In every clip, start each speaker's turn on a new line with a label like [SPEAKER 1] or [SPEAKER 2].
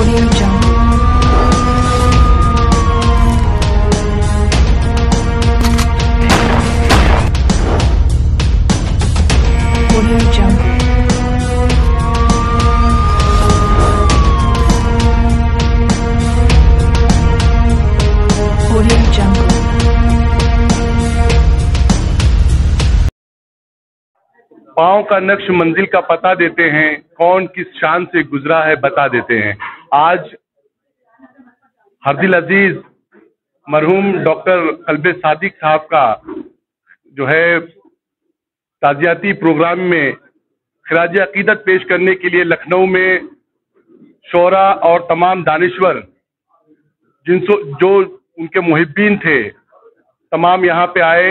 [SPEAKER 1] Audio Jungle. Audio Jungle. Audio Jungle.
[SPEAKER 2] पाँव का नक्श मंजिल का पता देते हैं, कौन किस शान से गुजरा है बता देते हैं। आज हरदिल अजीज मरहूम डॉक्टर कल्बे सादिक साहब का जो है ताज़ियाती प्रोग्राम में खिराज अकीदत पेश करने के लिए लखनऊ में शोरा और तमाम दानिश्वर जो उनके मुहिब्बीन थे तमाम यहाँ पे आए।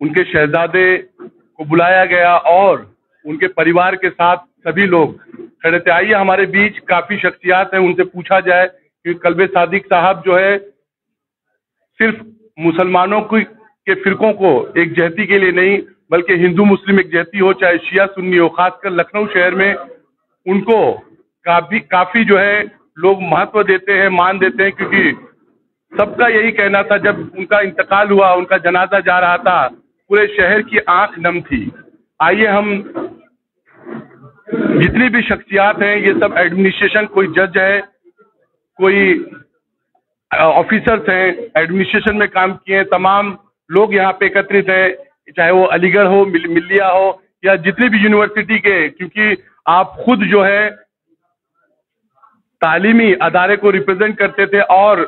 [SPEAKER 2] उनके शहजादे को बुलाया गया और उनके परिवार के साथ सभी लोग खड़े थे। आइए हमारे बीच काफी शख्सियात हैं, उनसे पूछा जाए कि कल्बे सादिक साहब जो है सिर्फ मुसलमानों के फिरकों को एक जहती के लिए नहीं बल्कि हिंदू मुस्लिम एक जहती हो, चाहे शिया सुन्नी हो, खासकर लखनऊ शहर में उनको काफी जो है लोग महत्व देते हैं, मान देते हैं, क्योंकि सबका यही कहना था जब उनका इंतकाल हुआ, उनका जनाजा जा रहा था, पूरे शहर की आंख नम थी। आइए हम जितनी भी शख्सियात हैं ये सब एडमिनिस्ट्रेशन, कोई जज है, कोई ऑफिसर्स हैं, एडमिनिस्ट्रेशन में काम किए हैं, तमाम लोग यहाँ पे एकत्रित हैं, चाहे वो अलीगढ़ हो, मिल्लिया हो या जितनी भी यूनिवर्सिटी के, क्योंकि आप खुद जो है तालीमी अदारे को रिप्रेजेंट करते थे और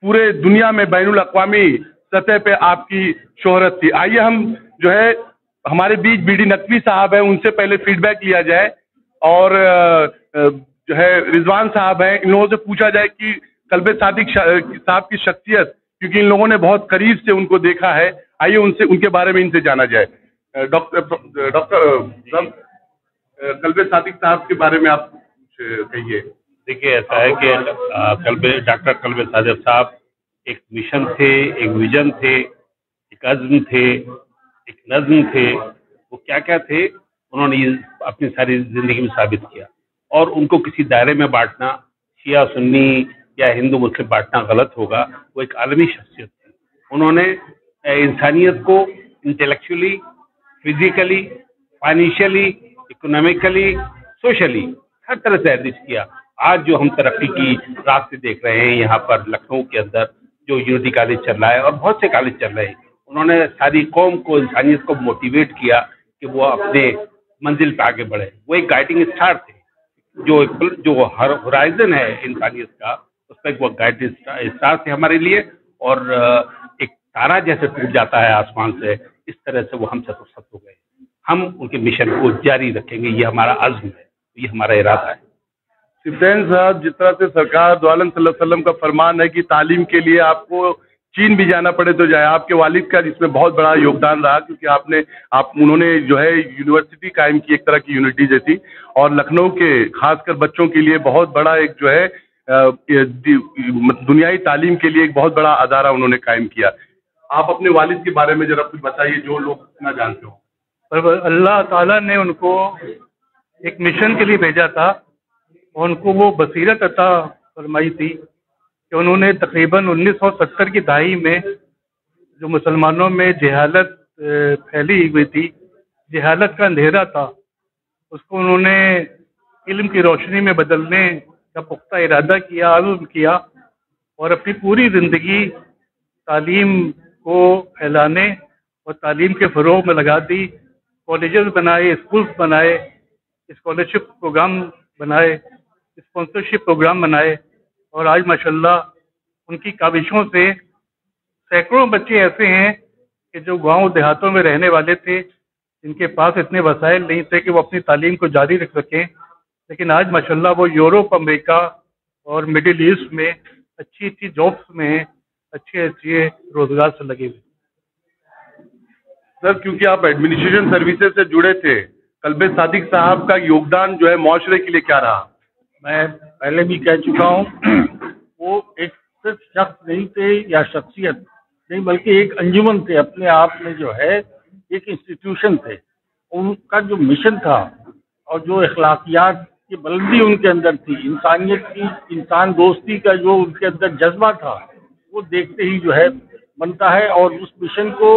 [SPEAKER 2] पूरे दुनिया में बैनुल अक़वामी सतह पे आपकी शोहरत थी। आइए हम जो है हमारे बीच बीडी नकवी साहब हैं, उनसे पहले फीडबैक लिया जाए और जो है रिजवान साहब हैं, इन लोगों से पूछा जाए कि कल्बे सादिक साहब की शख्सियत, क्योंकि इन लोगों ने बहुत करीब से उनको देखा है, आइए उनके बारे में इनसे जाना जाए। डॉक्टर कल्बे सादिक साहब के बारे में आप कुछ कहिए।
[SPEAKER 3] देखिए, ऐसा है कि डॉक्टर कल्बे सादिक साहब एक मिशन थे, एक विजन थे, एक अज़्म थे, एक नज़्म थे। वो क्या क्या थे उन्होंने अपनी सारी जिंदगी में साबित किया। और उनको किसी दायरे में बांटना, शिया सुन्नी या हिंदू मुस्लिम बांटना गलत होगा। वो एक आलमी शख्सियत थी। उन्होंने इंसानियत को intellectually, physically, financially, economically, socially हर तरह से एनरिच किया। आज जो हम तरक्की की रास्ते देख रहे हैं यहाँ पर लखनऊ के अंदर, जो यूनिटी कॉलेज चल रहा है और बहुत से कॉलेज चल रहे हैं, उन्होंने सारी कौम को, इंसानियत को मोटिवेट किया कि वो अपने मंजिल पे आगे बढ़े। वो एक गाइडिंग स्टार थे, जो हर होराइजन है इंसानियत का, उस पर वो गाइडिंग स्टार थे हमारे लिए। और एक तारा जैसे टूट जाता है आसमान से, इस तरह से वो हमसे रुखसत हो गए। हम उनके मिशन को जारी रखेंगे, ये हमारा अज़्म है, ये हमारा इरादा है।
[SPEAKER 2] सिद्दीन साहब, जिस तरह से सरकार दो आलम सल्लल्लाहु अलैहि वसल्लम का फरमान है कि तालीम के लिए आपको चीन भी जाना पड़े तो जाए, आपके वालिद का इसमें बहुत बड़ा योगदान रहा, क्योंकि उन्होंने जो है यूनिवर्सिटी कायम की, एक तरह की यूनिटी जैसी, और लखनऊ के खासकर बच्चों के लिए बहुत बड़ा एक जो है दुनियाई तालीम के लिए एक बहुत बड़ा अदारा उन्होंने कायम किया। आप अपने वालिद के बारे में जरा कुछ बताइए जो लोग ना जानते हो।
[SPEAKER 4] पर अल्लाह ताला ने उनको एक मिशन के लिए भेजा था और उनको वो बसीरत अता फरमाई थी कि उन्होंने तकरीबन 1970 की दहाई में जो मुसलमानों में जहालत फैली हुई थी, जहालत का अंधेरा था, उसको उन्होंने इल्म की रोशनी में बदलने का पुख्ता इरादा किया, आज़म किया और अपनी पूरी ज़िंदगी तालीम को फैलाने और तालीम के फ़रोग़ में लगा दी। कॉलेजेस बनाए, स्कूल्स बनाए, स्कॉलरशिप प्रोग्राम बनाए, स्पॉन्सरशिप प्रोग्राम बनाए और आज माशाल्लाह उनकी काविशों से सैकड़ों बच्चे ऐसे हैं कि जो गांव देहातों में रहने वाले थे, जिनके पास इतने वसाइल नहीं थे कि वो अपनी तालीम को जारी रख सकें, लेकिन आज माशाल्लाह वो यूरोप, अमेरिका और मिडिल ईस्ट में अच्छी अच्छी जॉब्स में अच्छे रोजगार से लगे हुए।
[SPEAKER 2] सर, क्योंकि आप एडमिनिस्ट्रेशन सर्विसेज से जुड़े थे, कल्बे सादिक साहब का योगदान जो है माशरे के लिए क्या रहा?
[SPEAKER 5] मैं पहले भी कह चुका हूँ, वो एक सिर्फ शख्स नहीं थे या शख्सियत नहीं, बल्कि एक अंजुमन थे, अपने आप में जो है एक इंस्टीट्यूशन थे। उनका जो मिशन था और जो अखलाकियात ये बुलंदी उनके अंदर थी, इंसानियत की, इंसान दोस्ती का जो उनके अंदर जज्बा था, वो देखते ही जो है बनता है। और उस मिशन को,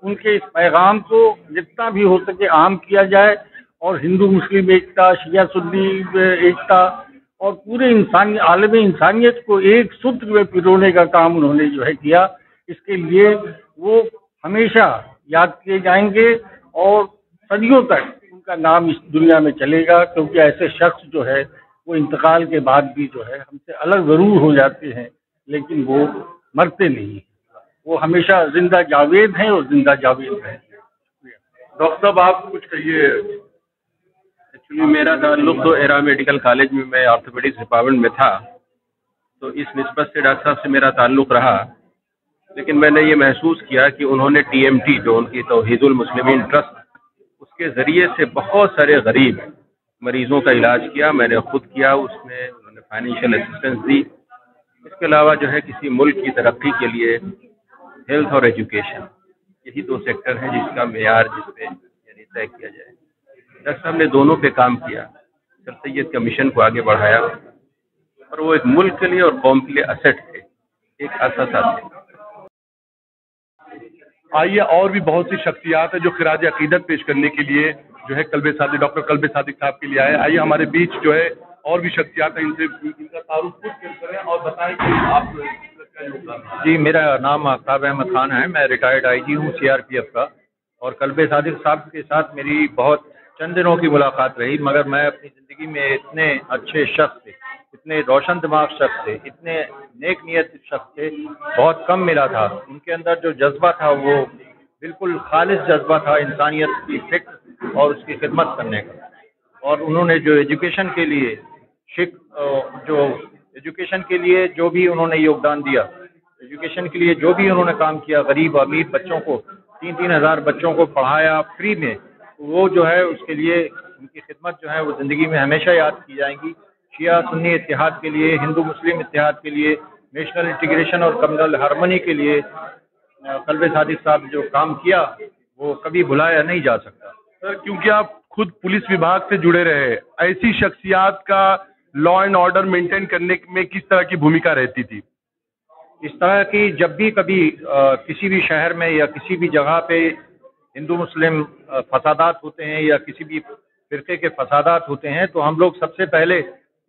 [SPEAKER 5] उनके इस पैगाम को जितना भी हो सके आम किया जाए, और हिंदू मुस्लिम एकता, शिया सुन्नी एकता, और पूरे इंसान आलम इंसानियत को एक सूत्र में पिरोने का काम उन्होंने जो है किया। इसके लिए वो हमेशा याद किए जाएंगे और सदियों तक उनका नाम इस दुनिया में चलेगा, क्योंकि ऐसे शख्स जो है वो इंतकाल के बाद भी जो है हमसे अलग जरूर हो जाते हैं, लेकिन वो मरते नहीं, वो हमेशा जिंदा जावेद हैं और जिंदा जावेद हैं।
[SPEAKER 2] डॉक्टर साहब आप कुछ कहिए।
[SPEAKER 6] एक्चुअली मेरा ताल्लुक तो एरा मेडिकल कॉलेज में, मैं ऑर्थोपेडिक्स डिपार्टमेंट में था, तो इस निस्बत से डॉक्टर साहब से मेरा ताल्लुक रहा। लेकिन मैंने ये महसूस किया कि उन्होंने TMT, जो उनकी तौहीदुल मुस्लिमीन ट्रस्ट, उसके ज़रिए से बहुत सारे गरीब मरीज़ों का इलाज किया। मैंने खुद किया, उसमें उन्होंने फाइनेंशियल असिस्टेंस दी। इसके अलावा जो है किसी मुल्क की तरक्की के लिए हेल्थ और एजुकेशन, यही दो सेक्टर हैं जिसका मेयार जिसपे यानी तय किया जाए। डॉक्टर साहब ने दोनों पे काम किया, सर सैयद का मिशन को आगे बढ़ाया, और वो एक मुल्क के लिए और कौम के लिए असेट थे, एक असासा थे।
[SPEAKER 2] आइए, और भी बहुत सी शख्सियात है जो खिराज अकीदत पेश करने के लिए जो है कल्बे सादिक, डॉक्टर कल्बे सादिक साहब के लिए आए। आइए हमारे बीच जो है और भी शख्सियात है, इनसे इनका तारुफ खुद करें और बताएं कि आप क्या योगदान है।
[SPEAKER 7] जी, मेरा नाम आफ्ताब अहमद खान है, मैं रिटायर्ड IG हूँ CRPF का। और कल्बे सादिक साहब के साथ मेरी बहुत चंद दिनों की मुलाकात रही, मगर मैं अपनी ज़िंदगी में इतने अच्छे शख्स थे, इतने रोशन दिमाग शख्स थे, इतने नेक नियत शख्स थे, बहुत कम मिला था। उनके अंदर जो जज्बा था वो बिल्कुल खालिस जज्बा था इंसानियत की फिक्र और उसकी खिदमत करने का। और उन्होंने जो एजुकेशन के लिए जो भी उन्होंने योगदान दिया, एजुकेशन के लिए जो भी उन्होंने काम किया, गरीब अमीर बच्चों को 3-3 हज़ार बच्चों को पढ़ाया फ्री में, वो जो है उसके लिए उनकी खिदमत जो है वो ज़िंदगी में हमेशा याद की जाएंगी। शिया सुन्नी इत्तेहाद के लिए, हिंदू मुस्लिम इत्तेहाद के लिए, नेशनल इंटीग्रेशन और कम्युनल हार्मनी के लिए कल्बे सादिक साहब जो काम किया वो कभी भुलाया नहीं जा सकता।
[SPEAKER 2] सर, क्योंकि आप खुद पुलिस विभाग से जुड़े रहे, ऐसी शख्सियात का लॉ एंड ऑर्डर मेंटेन करने में किस तरह की भूमिका रहती थी?
[SPEAKER 7] इस तरह की जब भी कभी किसी भी शहर में या किसी भी जगह पे हिंदू मुस्लिम फसादात होते हैं या किसी भी फिरके के फसादात होते हैं, तो हम लोग सबसे पहले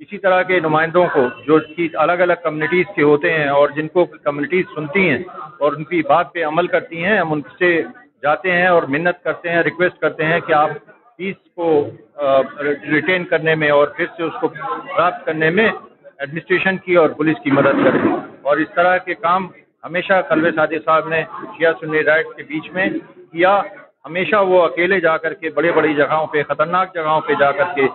[SPEAKER 7] इसी तरह के नुमाइंदों को, जो कि अलग अलग कम्युनिटीज़ के होते हैं और जिनको कम्युनिटीज़ सुनती हैं और उनकी बात पे अमल करती हैं, हम उनसे जाते हैं और मिन्नत करते हैं, रिक्वेस्ट करते हैं कि आप पीस को रिटेन करने में और फिर से उसको प्राप्त करने में एडमिनिस्ट्रेशन की और पुलिस की मदद करें। और इस तरह के काम हमेशा कल्बे सादिक साहब ने शिया सुन्नी राइट के बीच में किया। हमेशा वो अकेले जाकर के बड़े बड़ी जगहों पे, ख़तरनाक जगहों पे जाकर के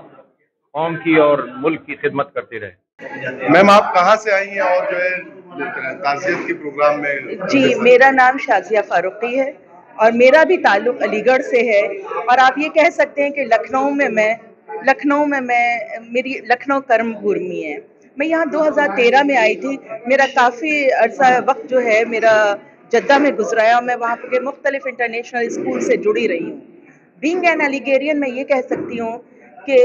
[SPEAKER 7] कौम की और मुल्क की खिदमत करते रहे।
[SPEAKER 2] मैम, आप कहाँ से आई हैं और जो है ताज़ियत के प्रोग्राम में?
[SPEAKER 8] जी, मेरा नाम शाजिया फारूकी है और मेरा भी ताल्लुक़ अलीगढ़ से है। और आप ये कह सकते हैं कि लखनऊ में मेरी लखनऊ कर्म भूमि है। मैं यहाँ 2013 में आई थी। मेरा काफ़ी अरसा वक्त जो है मेरा जद्दा में गुजराया। मैं वहाँ के मुख्तलिफ इंटरनेशनल स्कूल से जुड़ी रही हूँ। बीइंग एन अलीगेरियन मैं ये कह सकती हूँ कि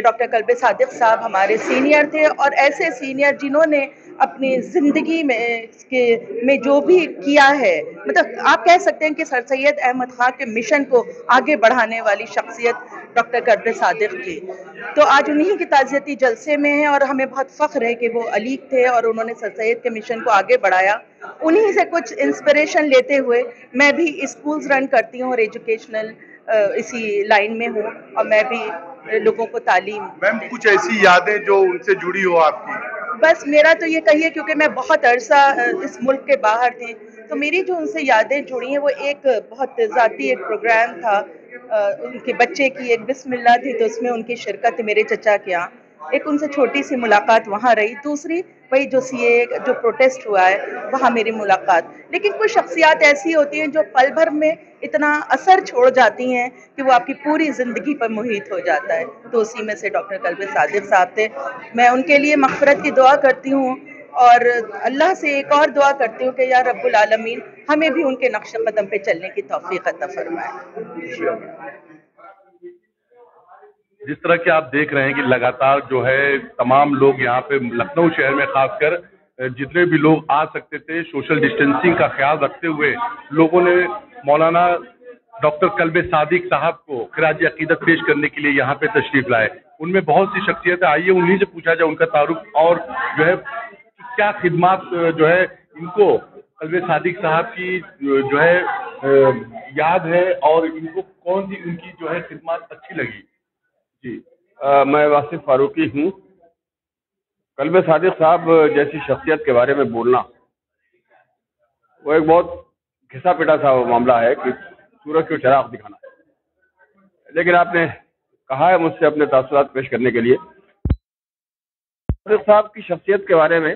[SPEAKER 8] डॉक्टर कल्बे सादिक साहब हमारे सीनियर थे, और ऐसे सीनियर जिन्होंने अपनी ज़िंदगी में जो भी किया है, मतलब आप कह सकते हैं कि सर सैयद अहमद खां के मिशन को आगे बढ़ाने वाली शख्सियत डॉक्टर कल्बे सादिक थी। तो आज उन्हीं की ताज़ियती जलसे में है और हमें बहुत फ़ख्र है कि वो अलीग थे और उन्होंने सर सैयद के मिशन को आगे बढ़ाया। उन्हीं से कुछ इंस्पिरेशन लेते हुए मैं भी स्कूल्स रन करती हूँ और एजुकेशनल इसी लाइन में हूँ, और मैं भी लोगों को तालीम।
[SPEAKER 2] मैम, कुछ ऐसी यादें जो उनसे जुड़ी हो आपकी?
[SPEAKER 8] बस मेरा तो ये कहिए, क्योंकि मैं बहुत अरसा इस मुल्क के बाहर थी, तो मेरी जो उनसे यादें जुड़ी हैं वो एक बहुत ज़ाती एक प्रोग्राम था, उनके बच्चे की एक बिस्मिल्लाह थी, तो उसमें उनकी शिरकत मेरे चचा के यहाँ। एक उनसे छोटी सी मुलाकात वहाँ रही। दूसरी वही जो CAA जो प्रोटेस्ट हुआ है वहाँ मेरी मुलाकात। लेकिन कुछ शख्सियात ऐसी होती हैं जो पल भर में इतना असर छोड़ जाती हैं कि वो आपकी पूरी ज़िंदगी पर मुहित हो जाता है। तो उसी में से डॉक्टर कल्बे सादिक साहब थे। मैं उनके लिए मग़फ़िरत की दुआ करती हूँ और अल्लाह से एक और दुआ करती हूँ कि या रब्बुल आलमीन हमें भी उनके नक्श कदम पे चलने की तौफ़ीक़ अता फ़रमाए।
[SPEAKER 2] जिस तरह के आप देख रहे हैं कि लगातार जो है तमाम लोग यहाँ पे लखनऊ शहर में खासकर जितने भी लोग आ सकते थे सोशल डिस्टेंसिंग का ख्याल रखते हुए लोगों ने मौलाना डॉक्टर कल्बे सादिक साहब को खिराज अकीदत पेश करने के लिए यहाँ पे तशरीफ लाए। उनमें बहुत सी शख्सियतें, आइए उन्हीं से पूछा जाए उनका तारुफ और जो है क्या खिदमात जो है इनको कल्बे सादिक साहब की जो है याद है और इनको कौन सी उनकी जो है खिदमात अच्छी लगी।
[SPEAKER 6] जी मैं वासिफ फारूकी हूँ। कल्बे सादिक साहब जैसी शख्सियत के बारे में बोलना वो एक बहुत घिसा पिटा सा मामला है कि सूरज को चराग दिखाना, लेकिन आपने कहा है मुझसे अपने तासुरात पेश करने के लिए। सादिक साहब की शख्सियत के बारे में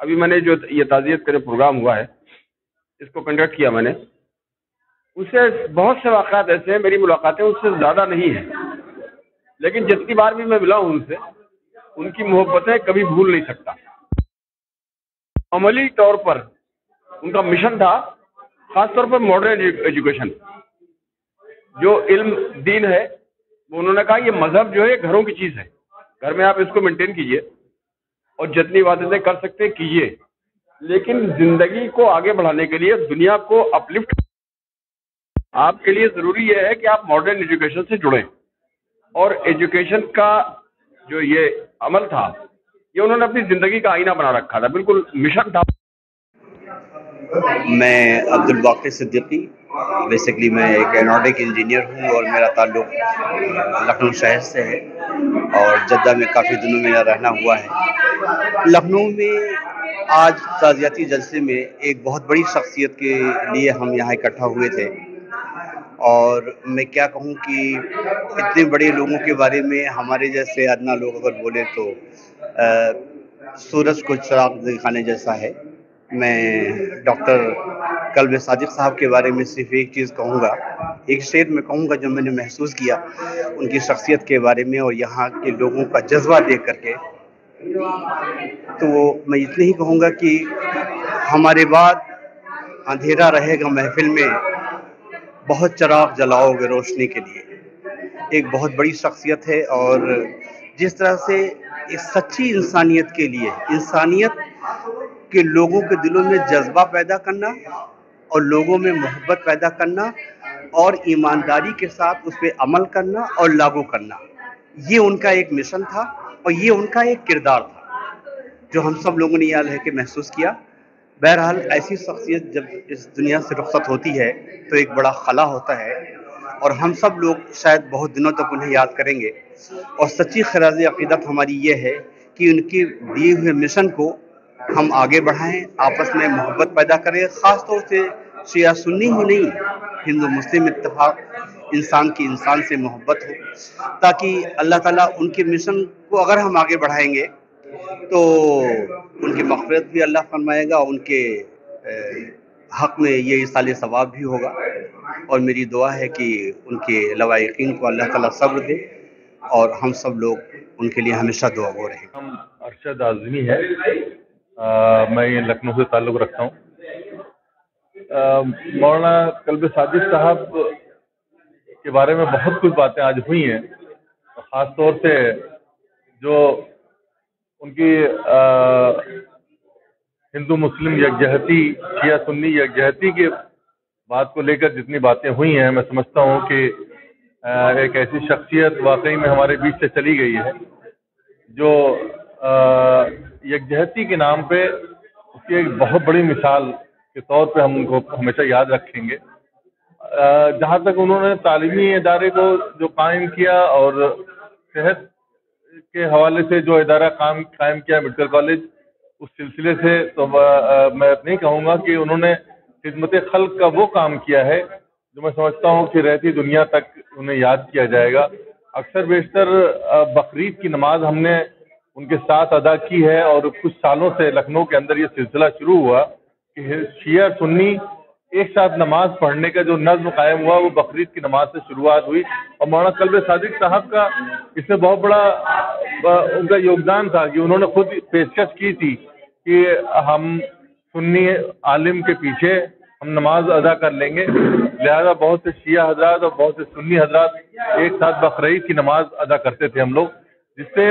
[SPEAKER 6] अभी मैंने जो ये ताज़ियत का प्रोग्राम हुआ है इसको कंडक्ट किया मैंने, उससे बहुत से वाक़ात ऐसे हैं, मेरी मुलाकातें उससे ज़्यादा नहीं है, लेकिन जितनी बार भी मैं मिला हूँ उनसे उनकी मोहब्बतें कभी भूल नहीं सकता। अमली तौर पर उनका मिशन था, खासतौर पर मॉडर्न एजुकेशन, जो इल्म दीन है वो उन्होंने कहा ये मजहब जो है घरों की चीज़ है, घर में आप इसको मेंटेन कीजिए और जितनी इबादतें कर सकते कीजिए, लेकिन जिंदगी को आगे बढ़ाने के लिए, दुनिया को अपलिफ्ट आपके लिए ज़रूरी यह है कि आप मॉडर्न एजुकेशन से जुड़ें। और एजुकेशन का जो ये अमल था ये उन्होंने अपनी ज़िंदगी का आईना बना रखा था, बिल्कुल मिशन था।
[SPEAKER 9] मैं अब्दुल बाक़ी सिद्दीकी, बेसिकली मैं एक एरोनॉटिक इंजीनियर हूँ और मेरा ताल्लुक़ लखनऊ शहर से है और जद्दा में काफ़ी दिनों मेरा रहना हुआ है। लखनऊ में आज ताज़ियाती जलसे में एक बहुत बड़ी शख्सियत के लिए हम यहाँ इकट्ठा हुए थे और मैं क्या कहूँ कि इतने बड़े लोगों के बारे में हमारे जैसे अदना लोग अगर बोले तो सूरज को चिराग दिखाने जैसा है। मैं डॉक्टर कल्बे सादिक साहब के बारे में सिर्फ एक चीज़ कहूँगा, एक शेर में कहूँगा जो मैंने महसूस किया उनकी शख्सियत के बारे में और यहाँ के लोगों का जज्बा देख करके, तो मैं इतने ही कहूँगा कि हमारे बाद अंधेरा रहेगा महफिल में, बहुत चराग जलाओगे रोशनी के लिए। एक बहुत बड़ी शख्सियत है और जिस तरह से एक सच्ची इंसानियत के लिए, इंसानियत के लोगों के दिलों में जज्बा पैदा करना और लोगों में मोहब्बत पैदा करना और ईमानदारी के साथ उस पर अमल करना और लागू करना, ये उनका एक मिशन था और ये उनका एक किरदार था जो हम सब लोगों ने याद है कि महसूस किया। बहरहाल ऐसी शख्सियत जब इस दुनिया से रुखसत होती है तो एक बड़ा खला होता है और हम सब लोग शायद बहुत दिनों तक उन्हें याद करेंगे और सच्ची खिराज अक़ीदत हमारी ये है कि उनके दिए हुए मिशन को हम आगे बढ़ाएं, आपस में मोहब्बत पैदा करें, ख़ास तौर से शिया सुन्नी ही नहीं, हिंदू मुस्लिम इत्तेफाक, इंसान की इंसान से मोहब्बत हो, ताकि अल्लाह ताला उनके मिशन को अगर हम आगे बढ़ाएंगे तो उनकी मग़फ़िरत भी अल्लाह फरमाएगा, उनके हक़ में ये इसाले सवाब भी होगा। और मेरी दुआ है कि उनके लवायकीन को अल्लाह ताला सब्र दे और हम सब लोग उनके लिए हमेशा दुआ गो रहें।
[SPEAKER 2] हम अरशद आज़मी है, मैं ये लखनऊ से ताल्लुक़ रखता हूँ। मौलाना कल्बे सादिक साहब के बारे में बहुत कुछ बातें आज हुई हैं, ख़ास तौर से जो उनकी हिंदू मुस्लिम यकजहती, शिया सुन्नी यकजहती के बात को लेकर जितनी बातें हुई हैं, मैं समझता हूँ कि एक ऐसी शख्सियत वाकई में हमारे बीच से चली गई है जो यकजहती के नाम पे उसकी एक बहुत बड़ी मिसाल के तौर पे हम उनको हमेशा याद रखेंगे। जहाँ तक उन्होंने तालीमी इदारे को जो कायम किया और सेहत के हवाले से जो इदारा कायम किया मेडिकल कॉलेज, उस सिलसिले से तो मैं नहीं कहूँगा कि उन्होंने खिदमत खल्क का वो काम किया है जो मैं समझता हूँ कि रहती दुनिया तक उन्हें याद किया जाएगा। अक्सर बेशतर बकरीद की नमाज हमने उनके साथ अदा की है और कुछ सालों से लखनऊ के अंदर ये सिलसिला शुरू हुआ कि शिया सुन्नी एक साथ नमाज पढ़ने का जो नज़्म कायम हुआ वो बकरीद की नमाज से शुरुआत हुई और मौलाना कल्बे सादिक साहब का इसमें बहुत बड़ा उनका योगदान था कि उन्होंने खुद पेशकश की थी कि हम सुन्नी आलिम के पीछे
[SPEAKER 10] हम नमाज अदा कर लेंगे। लिहाजा बहुत से शिया हजरात और बहुत से सुन्नी हजरात एक साथ बकरीद की नमाज अदा करते थे हम लोग, जिससे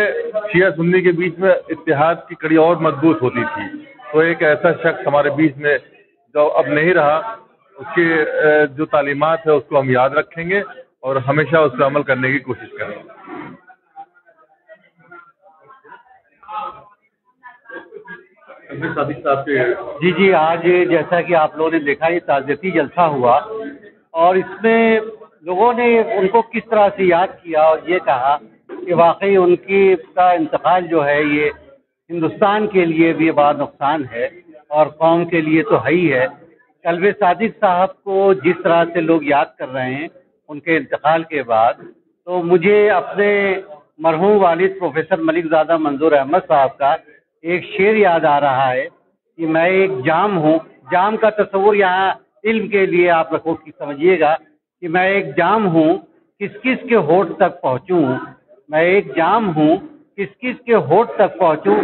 [SPEAKER 10] शिया सुन्नी के बीच में इत्तेहाद की कड़ी और मजबूत होती थी। तो एक ऐसा शख्स हमारे बीच में जो अब नहीं रहा, उसके जो तालीमात है उसको हम याद रखेंगे और हमेशा उस पर अमल करने की कोशिश करेंगे।
[SPEAKER 7] जी जी, आज जैसा कि आप लोगों ने देखा ये ताज़ियती जलसा हुआ और इसमें लोगों ने उनको किस तरह से याद किया और ये कहा कि वाकई उनकी का इंतकाल जो है ये हिंदुस्तान के लिए भी बड़ा नुकसान है और कौम के लिए तो है ही है। कल्बे सादिक साहब को जिस तरह से लोग याद कर रहे हैं उनके इंतकाल के बाद, तो मुझे अपने मरहूम वालिद प्रोफेसर मलिकज़ादा मंजूर अहमद साहब का एक शेर याद आ रहा है कि मैं एक जाम हूँ। जाम का तस्वुर यहाँ इल्म के लिए आप रखो कि समझिएगा कि मैं एक जाम हूँ, किस किस के होठ तक पहुँचूँ। मैं एक जाम हूँ, किस किस के होठ तक पहुँचूँ,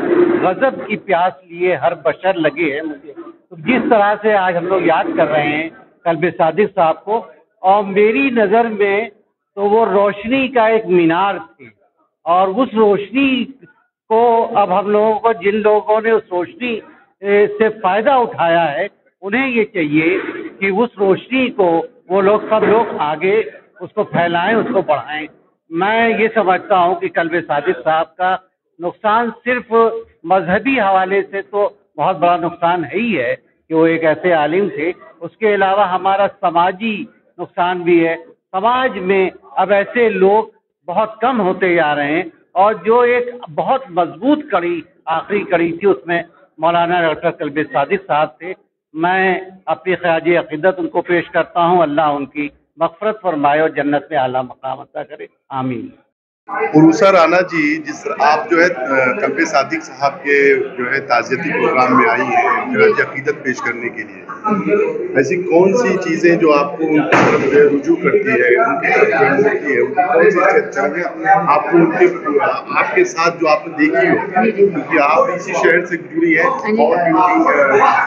[SPEAKER 7] गज़ब की प्यास लिए हर बशर लगे है मुझे। तो जिस तरह से आज हम लोग याद कर रहे हैं कल्बे सादिक साहब को, और मेरी नज़र में तो वो रोशनी का एक मीनार थी और उस रोशनी को अब हम लोगों को, जिन लोगों ने उस रोशनी से फ़ायदा उठाया है, उन्हें ये चाहिए कि उस रोशनी को वो लोग सब लोग आगे उसको फैलाएं, उसको बढ़ाएं। मैं ये समझता हूँ कि कल्बे सादिक साहब का नुकसान सिर्फ मजहबी हवाले से तो बहुत बड़ा नुकसान है ही है कि वो एक ऐसे आलिम थे, उसके अलावा हमारा समाजी नुकसान भी है। समाज में अब ऐसे लोग बहुत कम होते जा रहे हैं और जो एक बहुत मजबूत कड़ी, आखिरी कड़ी थी, उसमें मौलाना डॉक्टर कल्बे सादिक साहब थे। मैं अपनी ख़राज अक़ीदत उनको पेश करता हूँ। अल्लाह उनकी मग़फ़िरत फरमाए और जन्नत में आला मकाम अता करे, आमीन।
[SPEAKER 11] उरूसा राना जी, जिस आप जो है कल्बे सादिक साहब के जो है ताज़ियती प्रोग्राम में आई हैं ख़राज अक़ीदत पेश करने के लिए, ऐसी कौन सी चीज़ें जो आपको उनकी तरफ जो है रुजू करती है, उनकी तरफ जो मुड़ती है, उनकी कौन सी चीज़ें आपको उनके आपके साथ जो आपने देखी हो, क्योंकि आप इसी शहर से जुड़ी है और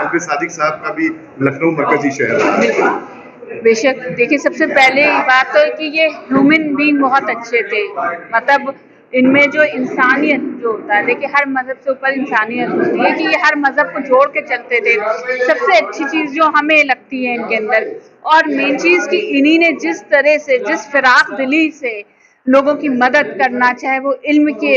[SPEAKER 11] कल्बे सादिक साहब का भी लखनऊ मरकज़ी शहर है।
[SPEAKER 12] बेशक, देखिए सबसे पहले बात तो कि ये ह्यूमन बीइंग बहुत अच्छे थे, मतलब इनमें जो इंसानियत जो होता है, देखिए हर मज़हब से ऊपर इंसानियत होती है कि ये हर मज़हब को जोड़ के चलते थे। सबसे अच्छी चीज़ जो हमें लगती है इनके अंदर, और मेन चीज़ कि इन्हीं ने जिस तरह से, जिस फिराक दिली से लोगों की मदद करना, चाहे वो इल्म के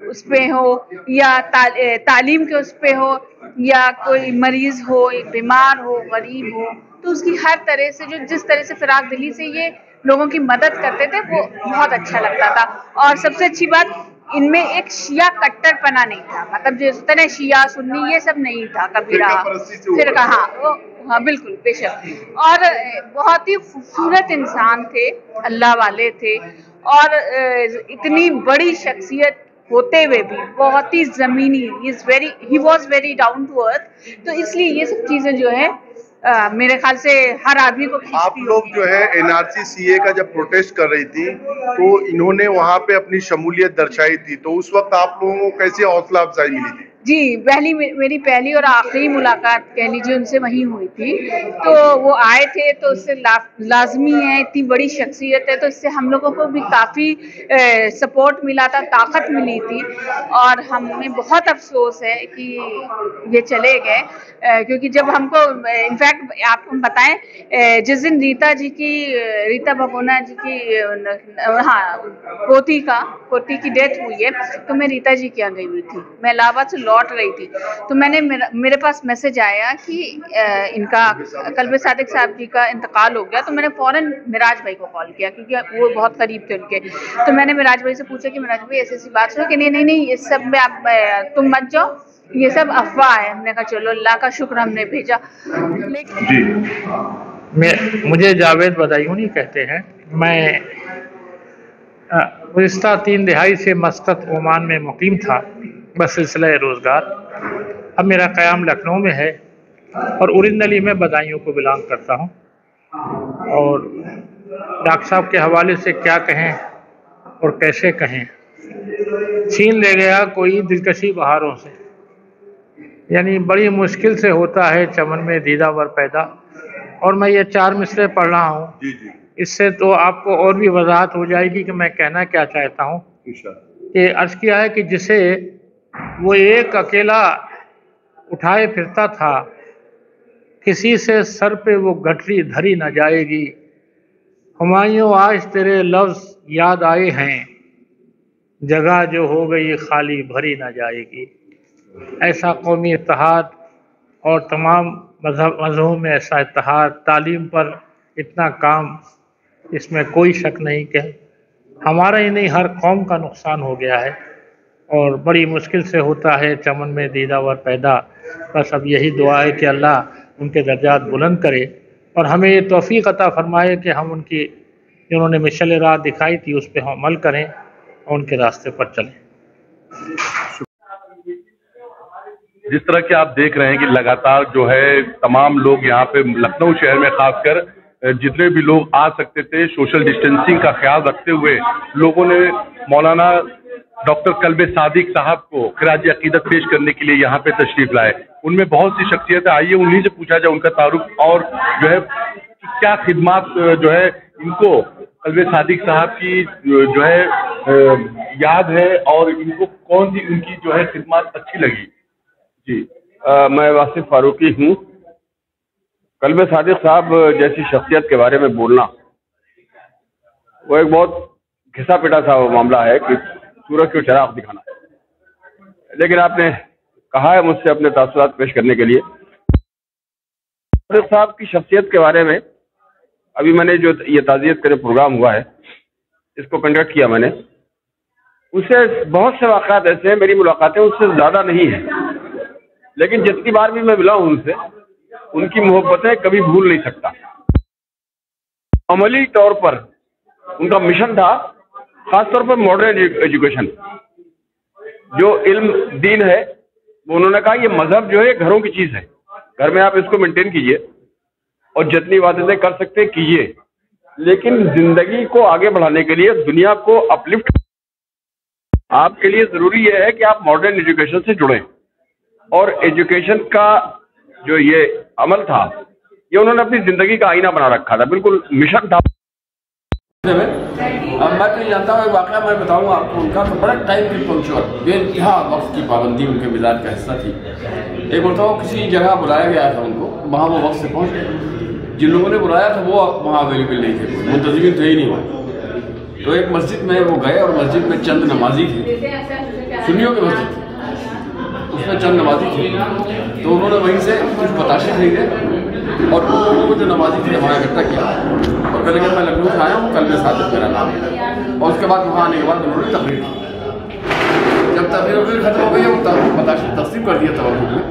[SPEAKER 12] उस पे हो या तालीम के उस पे हो या कोई मरीज़ हो, बीमार हो, गरीब हो, तो उसकी हर तरह से जो जिस तरह से फिराक दिली से ये लोगों की मदद करते थे वो बहुत अच्छा लगता था। और सबसे अच्छी बात, इनमें एक शिया कट्टरपना नहीं था, मतलब जिस तरह शिया सुन्नी ये सब नहीं था कभी रहा, फिर कहा वो, हाँ बिल्कुल बेशक। और बहुत ही खूबसूरत इंसान थे, अल्लाह वाले थे, और इतनी बड़ी शख्सियत होते हुए भी बहुत ही ज़मीनी, he was very down to earth. तो इसलिए ये सब चीज़ें जो है मेरे ख्याल से हर आदमी को खींचती।
[SPEAKER 11] आप लोग जो है NRC CA का जब प्रोटेस्ट कर रही थी तो इन्होंने वहाँ पे अपनी शमूलियत दर्शाई थी, तो उस वक्त आप लोगों को कैसे हौसला अफजाई मिली थी?
[SPEAKER 12] जी, मेरी पहली और आखिरी मुलाकात कह लीजिए उनसे वहीं हुई थी। तो वो आए थे तो उससे लाजमी है, इतनी बड़ी शख्सियत है तो इससे हम लोगों को भी काफ़ी सपोर्ट मिला था, ताकत मिली थी। और हमें बहुत अफसोस है कि ये चले गए, क्योंकि जब हमको इनफैक्ट आपको बताएं, जिस दिन रीता भगोना जी की हाँ पोती की डेथ हुई है, तो मैं रीता जी के यहाँ गई हुई थी। मैं इलाहाबाद से लौट रही थी तो मेरे पास मैसेज आया कि इनका कल्बे सादिक साहब जी का इंतकाल हो गया। तो मैंने फ़ौरन मिराज भाई को कॉल किया, क्योंकि वो बहुत करीब थे उनके। तो मैंने मिराज भाई से पूछा कि मिराज भाई ऐसी बात सुनो कि नहीं इस सब में आप तुम मत जाओ, ये सब अफवाह है। हमने कहा चलो अल्लाह का शुक्र हमने भेजा।
[SPEAKER 13] मुझे जावेद बदायूनी कहते हैं। मैं गुज़िश्ता 3 दिहाई से मस्कत ओमान में मुकीम था बसिलसिला रोज़गार। अब मेरा क़याम लखनऊ में है और ओरिजिनली मैं बदायूं को बिलोंग करता हूँ। और डॉक्टर साहब के हवाले से क्या कहें और कैसे कहें, छीन ले गया कोई दिलकशी बहारों से, यानी बड़ी मुश्किल से होता है चमन में दीदावर पैदा। और मैं ये 4 मिसरे पढ़ रहा हूँ।
[SPEAKER 11] जी जी
[SPEAKER 13] इससे तो आपको और भी वजाहत हो जाएगी कि मैं कहना क्या चाहता हूँ। कि अर्ज किया है कि जिसे वो एक अकेला उठाए फिरता था, किसी से सर पे वो गठरी धरी न जाएगी। हुमायूं आज तेरे लफ्ज़ याद आए हैं, जगह जो हो गई खाली भरी न जाएगी। ऐसा कौमी इत्तेहाद और तमाम मज़हबों में ऐसा इत्तेहाद, तालीम पर इतना काम, इसमें कोई शक नहीं कि हमारा ही नहीं हर कौम का नुकसान हो गया है और बड़ी मुश्किल से होता है चमन में दीदावर पैदा। बस अब यही दुआ है कि अल्लाह उनके दर्जात बुलंद करे और हमें ये तौफीक अता फरमाए कि हम उनकी जो उन्होंने मिशल राह दिखाई थी उस पर हम अमल करें और उनके रास्ते पर चलें।
[SPEAKER 2] जिस तरह के आप देख रहे हैं कि लगातार जो है तमाम लोग यहाँ पे लखनऊ शहर में खासकर जितने भी लोग आ सकते थे, सोशल डिस्टेंसिंग का ख्याल रखते हुए लोगों ने मौलाना डॉक्टर कल्बे सादिक साहब को खिराज अकीदत पेश करने के लिए यहाँ पे तशरीफ लाए। उनमें बहुत सी शख्सियतें आई है, उन्हीं से पूछा जाए उनका तारुफ और जो है क्या खिदमात जो है इनको कल्बे सादिक साहब की जो है याद है और इनको कौन सी उनकी जो है खिदमात अच्छी लगी। जी
[SPEAKER 6] मैं वासिफ फारूकी हूँ। कल्बे सादिक साहब जैसी शख्सियत के बारे में बोलना वो एक बहुत घिसा पिटा सा मामला है कि सूरज को चराग दिखाना। लेकिन आपने कहा है मुझसे अपने तासुरात पेश करने के लिए। सादिक साहब की शख्सियत के बारे में अभी मैंने जो ये ताज़ियत का प्रोग्राम हुआ है इसको कंडक्ट किया मैंने, उससे बहुत से वाक़यात ऐसे हैं, मेरी मुलाकातें उससे ज़्यादा नहीं है, लेकिन जितनी बार भी मैं मिला हूँ उनसे, उनकी मोहब्बतें कभी भूल नहीं सकता। अमली तौर पर उनका मिशन था, खासतौर पर मॉडर्न एजुकेशन, जो इल्म दीन है वो उन्होंने कहा ये मजहब जो है घरों की चीज़ है, घर में आप इसको मेंटेन कीजिए और जितनी इबादतें कर सकते कीजिए, लेकिन जिंदगी को आगे बढ़ाने के लिए, दुनिया को अपलिफ्ट आपके लिए ज़रूरी ये है कि आप मॉडर्न एजुकेशन से जुड़ें। और एजुकेशन का जो ये अमल था ये उन्होंने अपनी ज़िंदगी का आईना बना रखा था, बिल्कुल मिशन था।
[SPEAKER 14] अब मैं तो जानता हूँ एक वाक़या मैं बताऊँ आपको उनका, तो बड़ा टाइम की पंक्चुअल बेइंतहा वक्त की पाबंदी उनके मिजाज का हिस्सा थी। एक बताओ किसी जगह बुलाया गया था उनको, वहाँ वो वक्त से पहुँच गए। जिन लोगों ने बुलाया था वो वहाँ अवेलेबल नहीं थे, मुंतज़िमीन थे ही नहीं वहाँ। तो एक मस्जिद में वो गए और मस्जिद में चंद नमाजी थे, सुन्नियों की मस्जिद थी, उसमें चंद नमाजी थे। तो उन्होंने वहीं से कुछ बताशे खरीदे और उन लोगों को जो नमाजी थे वहाँ इकट्ठा किया और कहने लगे मैं लखनऊ से आया हूँ, कल्बे सादिक मेरा नाम है। और उसके बाद वहाँ आने के बाद उन्होंने तकरीर की। जब तकरीर खत्म हो गई वो बताशे तकसीम कर दिया तवज्जुह में,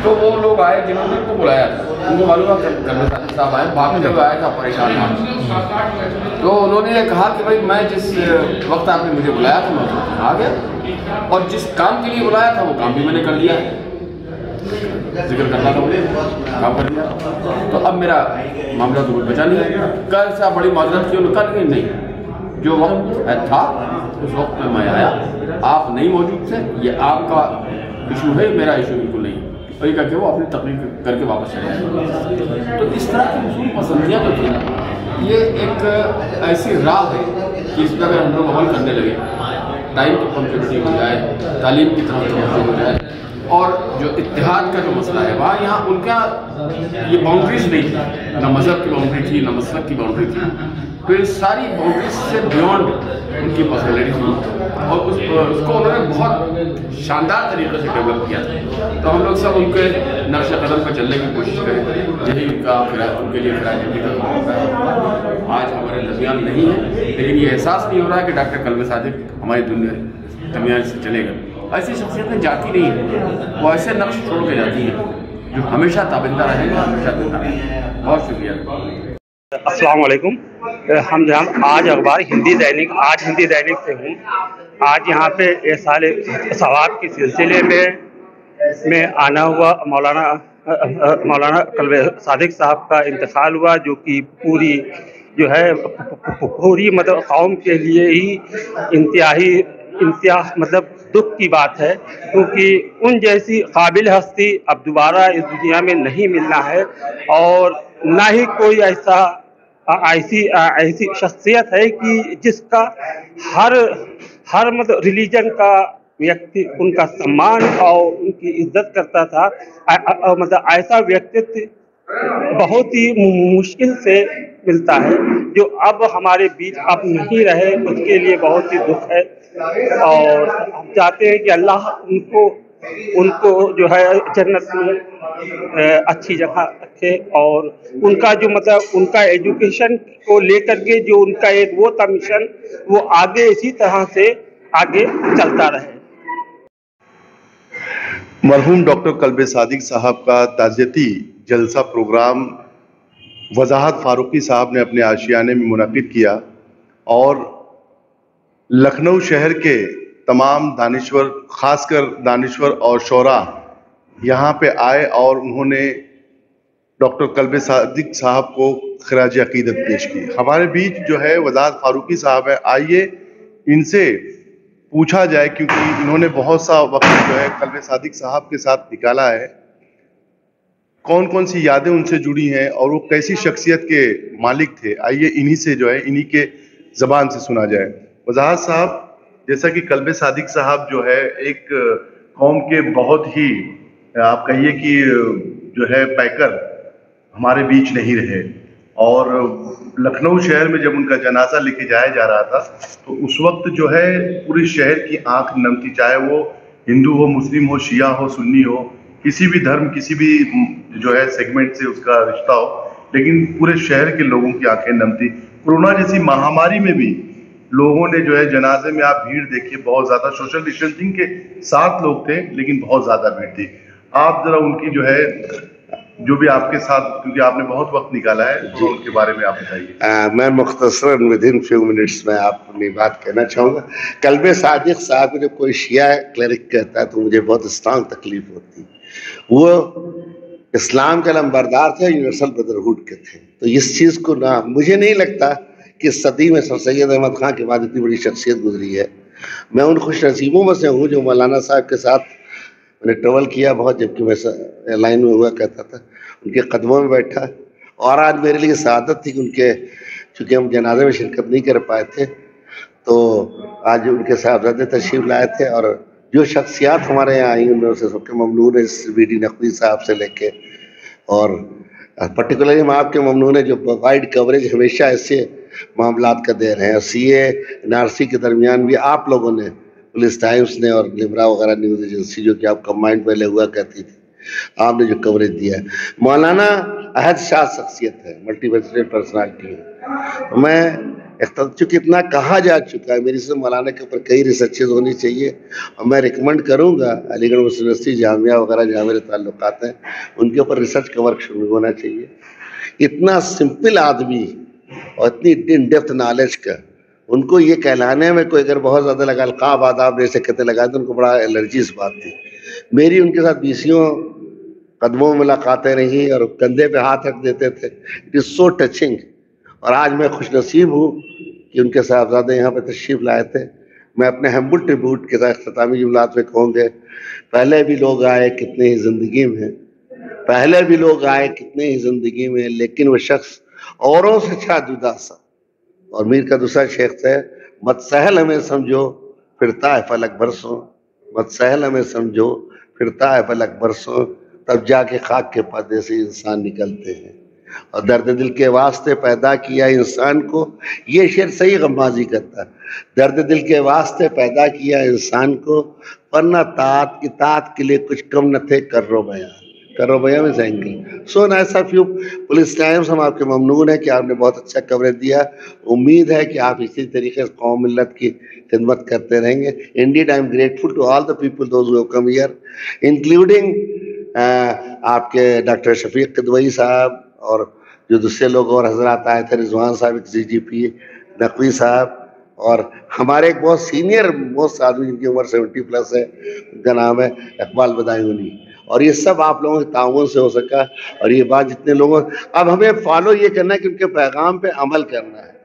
[SPEAKER 14] तो वो लोग आए जिन्होंने उनको बुलाया था, उनको मालूम है कल्बे सादिक साहब आए, बाकी जब आया था परेशान था। तो उन्होंने कहा कि भाई मैं जिस वक्त आपने मुझे बुलाया था मैं आ गया और जिस काम के लिए बुलाया था वो काम भी मैंने कर लिया है, जिक्र करना था मुझे, काम कर लिया। तो अब मेरा मामला तो कुछ बचा नहीं है। कल से बड़ी माजरत की उन्होंने कहा नहीं, जो वक्त था उस वक्त में मैं आया, आप नहीं मौजूद थे, ये आपका इशू है, मेरा इशू बिल्कुल नहीं। और ये करके वो अपनी तकरीर करके वापस चले आए। तो इस तरह की उसूल पसंदियाँ जो थी ना, ये एक ऐसी राह है कि इस पर अगर हम लोग अमल करने लगे, टाइम की पंक्चुअलिटी हो जाए, तालीम की तरफ तवज्जो हो जाए और जो इत्तेहाद का जो मसला है वहाँ यहाँ उनका ये बाउंड्रीज नहीं थी, ना मज़हब की बाउंड्री थी ना मसलक की बाउंड्री थी, तो ये सारी बाउंड्रीज से बियॉन्ड उनकी पर्सनैलिटी थी और उसको उन्होंने बहुत शानदार तरीके से डेवलप किया था। तो हम लोग सब उनके नक्श कदम पर चलने की कोशिश करें, यही उनका उनके लिए खिराज का आज हमारे दरमियान नहीं है, लेकिन ये एहसास नहीं हो रहा है कि डॉक्टर कल्बे सादिक हमारी दुनिया दरमियान से चलेगा। ऐसी शख्सियतें जाती नहीं है, वो ऐसे नक्श छोड़ के जाती हैं जो हमेशा ताबिंदा रहेगा, हमेशा जिंदा रहेगा। बहुत शुक्रिया।
[SPEAKER 9] अस्सलाम वालेकुम। हम जहाँ आज अखबार हिंदी दैनिक से हूँ। आज यहाँ पे साल सवाब के सिलसिले में आना हुआ मौलाना कल्बे सादिक साहब का इंतकाल हुआ, जो कि पूरी मतलब कौम के लिए ही इंतहा मतलब दुख की बात है, क्योंकि उन जैसी काबिल हस्ती अब दोबारा इस दुनिया में नहीं मिलना है। और
[SPEAKER 15] ना ही कोई ऐसी शख्सियत है कि जिसका हर मतलब रिलीजन का व्यक्ति उनका सम्मान और उनकी इज्जत करता था। मतलब ऐसा व्यक्तित्व बहुत ही मुश्किल से मिलता है, जो अब हमारे बीच अब नहीं रहे, उसके लिए बहुत ही दुख है। और हम चाहते हैं कि अल्लाह उनको जो है जन्नत में अच्छी जगह रखे, और उनका जो मतलब उनका एजुकेशन को लेकर के जो उनका एक वो था मिशन, वो आगे इसी तरह से आगे चलता रहे।
[SPEAKER 11] मरहूम डॉक्टर कल्बे सादिक साहब का ताज़ियती जलसा प्रोग्राम वजाहत फारूकी साहब ने अपने आशियाने में मुनक़िद किया, और लखनऊ शहर के तमाम दानिश्वर, ख़ासकर दानिश्वर और शोरा यहाँ पे आए और उन्होंने डॉक्टर कल्बे सादिक साहब को खराज अक़ीदत पेश की। हमारे बीच जो है वजाहत फारूकी साहब है, आइए इनसे पूछा जाए, क्योंकि इन्होंने बहुत सा वक्त जो है कल्बे सादिक साहब के साथ निकाला है, कौन कौन सी यादें उनसे जुड़ी हैं और वो कैसी शख्सियत के मालिक थे। आइए इन्हीं से जो है, इन्हीं के ज़बान से सुना जाए। वजाहत साहब, जैसा कि कल्बे सादिक साहब जो है एक कौम के बहुत ही, आप कहिए कि जो है पैकर हमारे बीच नहीं रहे, और लखनऊ शहर में जब उनका जनाजा लेके जाया जा रहा था तो उस वक्त जो है पूरे शहर की आंख नम थी, चाहे वो हिंदू हो, मुस्लिम हो, शिया हो, सुन्नी हो, किसी भी धर्म, किसी भी जो है सेगमेंट से उसका रिश्ता हो, लेकिन पूरे शहर के लोगों की आंखें नम थी। कोरोना जैसी महामारी में भी लोगों ने जो है जनाजे में, आप भीड़ देखिए, बहुत ज़्यादा सोशल डिस्टेंसिंग के साथ लोग थे, लेकिन बहुत ज़्यादा भीड़ थी। आप ज़रा उनकी जो है, जो भी आपके साथ, क्योंकि आपने बहुत वक्त निकाला है, तो उनके बारे में आप बताइए।
[SPEAKER 16] मैं मुख्तसरन विदिन फ्यू मिनट्स में आप अपनी बात कहना चाहूँगा। कल्बे सादिक साहब को जब कोई शिया क्लरिक कहता है तो मुझे बहुत स्ट्रांग तकलीफ होती। वो इस्लाम के लंबरदार थे, यूनिवर्सल ब्रदरहुड के थे, तो इस चीज़ को ना, मुझे नहीं लगता कि सदी में सर सैयद अहमद खां के बाद इतनी बड़ी शख्सियत गुजरी है। मैं उन खुश नसीबों में से हूँ जो मौलाना साहब के साथ मैंने ट्रेवल किया बहुत, जबकि मैं एयरलाइन में हुआ करता था, उनके कदमों में बैठा। और आज मेरे लिए सआदत थी कि उनके, चूँकि हम जनाजे में शिरकत नहीं कर पाए थे, तो आज उनके साहबजादे तशरीफ़ लाए थे, और जो शख्सियात हमारे यहाँ आई उनमें से सबके ममनून है, बीडी नकवी साहब से लेके, और पर्टिकुलरली हम आपके ममनून है जो वाइड कवरेज हमेशा ऐसे मामलात का दे रहे हैं। CA NRC के दरमियान भी आप लोगों ने, पुलिस टाइम्स ने और लिमरा वगैरह न्यूज़ एजेंसी जो कि आप कंबाइंड पहले हुआ करती थी, आपने जो कवरेज दिया है। मौलाना अहद शाह शख्सियत है, मल्टीवेरिएट पर्सनालिटी है। मैं चूँकि इतना कहा जा चुका है, मेरी से मौलाना के ऊपर कई रिसर्चेज होनी चाहिए, और मैं रिकमेंड करूँगा अलीगढ़ मुस्लिम यूनिवर्सिटी, जामिया वगैरह जहाँ मेरे ताल्लुकात हैं, उनके ऊपर रिसर्च का वर्क शुरू होना चाहिए। इतना सिंपल आदमी और इतनी इन डेप्थ नॉलेज का, उनको ये कहलाने में कोई अगर बहुत ज़्यादा लगा, अलकाब आदाब जैसे कहते लगा, तो उनको बड़ा एलर्जी इस बात थी। मेरी उनके साथ 20 कदमों में मुलाकातें रही, और कंधे पे हाथ रख देते थे। It is so touching. और आज मैं खुश नसीब हूँ कि उनके साहबजादे यहाँ पे तशरीफ़ लाए थे। मैं अपने हम्बल ट्रिब्यूट के साथ इख्तितामी जुमलात में कहूँगे, पहले भी लोग आए कितने ही ज़िंदगी में, पहले भी लोग आए कितने ही ज़िंदगी में, लेकिन वो शख्स औरों से छा जुदा सा। और मीर का दूसरा शेख है, मत सहल हमें समझो फिरता है फलक बरसों, मत सहल हमें समझो फिरता है फलक बरसों, तब जाके खाक के पर्दे से इंसान निकलते हैं। और दर्द दिल के वास्ते पैदा किया इंसान को, ये शेर सही गम्माजी करता है। दर्द दिल के वास्ते पैदा किया इंसान को, वरना तात इतात के लिए कुछ कम न थे कर्रो बयां में जाएंगे। So nice of you police times, हम आपके ममनून है कि आपने बहुत अच्छा कवरेज दिया। उम्मीद है कि आप इसी तरीके से कौम मिल्लत की खिदमत करते रहेंगे। Indeed I am grateful to all the people those who have come here, including आपके डॉक्टर शफीक किदवई साहब, और जो दूसरे लोग और हजरात आए थे, रिजवान साहब CGP, नकवी साहब, और हमारे एक बहुत सीनियर मोस्ट आदमी जिनकी उम्र 70+ है, उनका नाम है इकबाल बदायूनी। और ये सब आप लोगों के ताउन से हो सका। और ये बात जितने लोगों, अब हमें फॉलो ये करना है कि उनके पैगाम पे अमल करना है।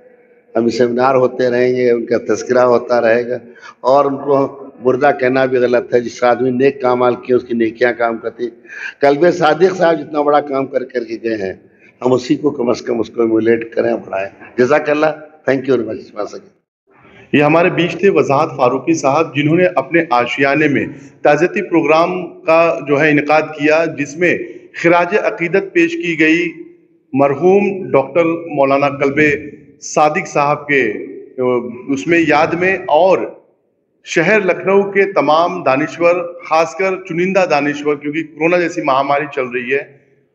[SPEAKER 16] हम सेमिनार होते रहेंगे, उनका तस्करा होता रहेगा, और उनको मुर्दा कहना भी गलत है। जिस आदमी नेक कामाल किए उसकी नेकियां काम करती। कल्बे सादिक साहब जितना बड़ा काम करके गए हैं, हम उसी को कम से कम उसको एमुलेट करें, बढ़ाएं। जज़ाकल्लाह, थैंक यू वेरी मच।
[SPEAKER 11] ये हमारे बीच थे वजाहत फारूकी साहब, जिन्होंने अपने आशियाने में ताज़ियती प्रोग्राम का जो है इनकाद किया, जिसमें खिराज अकीदत पेश की गई मरहूम डॉक्टर मौलाना कल्बे सादिक साहब के उसमें याद में, और शहर लखनऊ के तमाम दानिश्वर, खासकर चुनिंदा दानिश्वर, क्योंकि कोरोना जैसी महामारी चल रही है,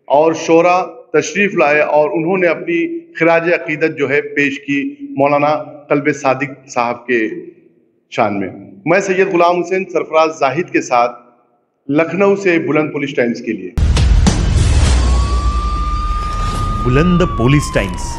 [SPEAKER 11] और शोरा तशरीफ़ लाए और उन्होंने अपनी खिराज अकीदत जो है पेश की मौलाना कल्बे सादिक साहब के शान में। मैं सैयद गुलाम हुसैन सरफराज जाहिद के साथ लखनऊ से बुलंद पुलिस टाइम्स के लिए।
[SPEAKER 17] बुलंद पुलिस टाइम्स।